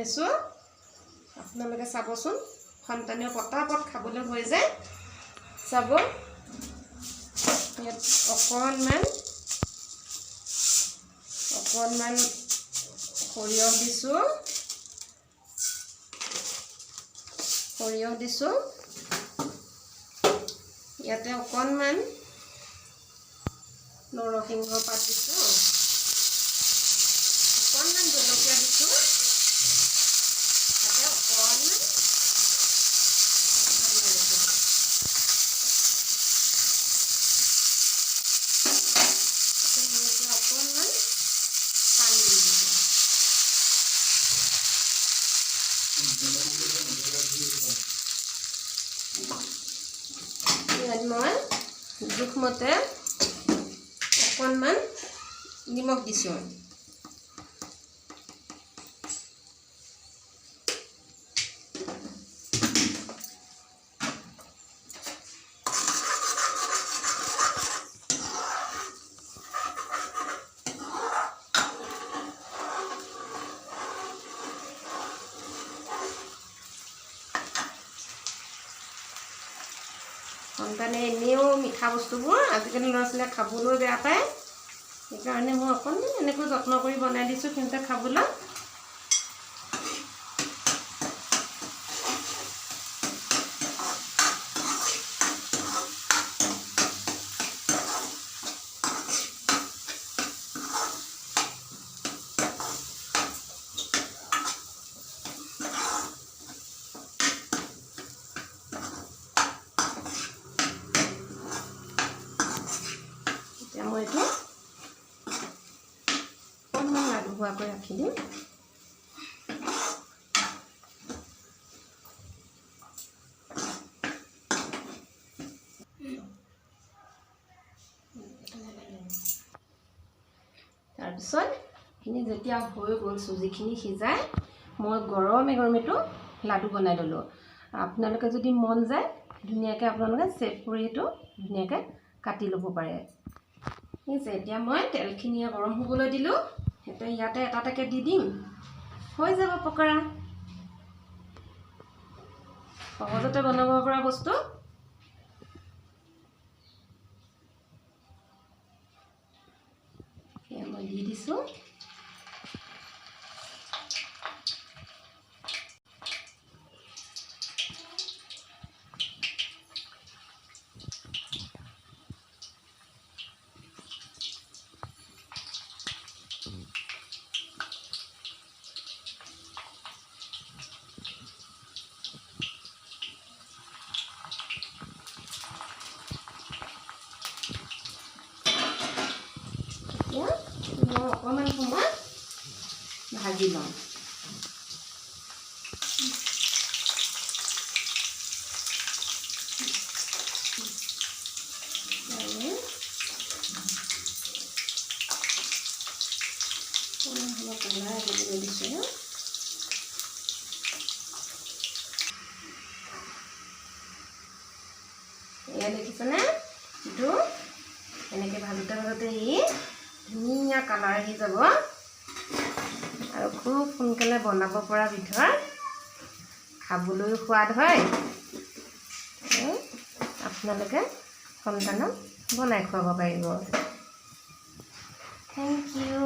বনাইছোঁ আপোনালোকে চাবচোন সন্তানেও পটাপট খাবলৈ হৈ যায় চাব ইয়াত অকণমান সৰিয়হ দিছোঁ ইয়াতে অকণমান নৰসিংহ পাত দিছোঁ অকণমান জলকীয়া দিছোঁ তাতে অকণমান ইয়াত মই জোখমতে অকণমান নিমখ দিছোঁ সন্তানে এনেও মিঠা বস্তুবোৰ আজিকালি ল'ৰা ছোৱালীয়ে খাবলৈ বেয়া পায় সেইকাৰণে মই অকণমান এনেকৈ যত্ন কৰি বনাই দিছোঁ সিহঁতে খাবলৈ মই এইটো অকণমান লাডু হোৱাকৈ ৰাখি দিম তাৰপিছত এইখিনি যেতিয়া হৈ গ'ল চুজিখিনি সিজাই মই গৰমে এইটো লাডু বনাই ল'লোঁ আপোনালোকে যদি মন যায় ধুনীয়াকৈ আপোনালোকে চেপ কৰি এইটো ধুনীয়াকৈ কাটি ল'ব পাৰে এতিয়া মই তেলখিনি গৰম হ'বলৈ দিলোঁ এতিয়া ইয়াতে এটাকে দি দিম হৈ যাব পকৰা সহজতে বনাব পৰা বস্তু এয়া মই দি দিছোঁ মই অকণমান সময় ভাজি লওঁ কালাৰ দিবলৈ দিছোঁ এয়া দেখিছেনে এইটো এনেকৈ ভাজোতে ই ধুনীয়া কালাৰ আহি যাব আৰু খুব সোনকালে বনাব পৰা বিধৰ খাবলৈও সোৱাদ হয় আপোনালোকে সন্তানক বনাই খুৱাব পাৰিব থেংক ইউ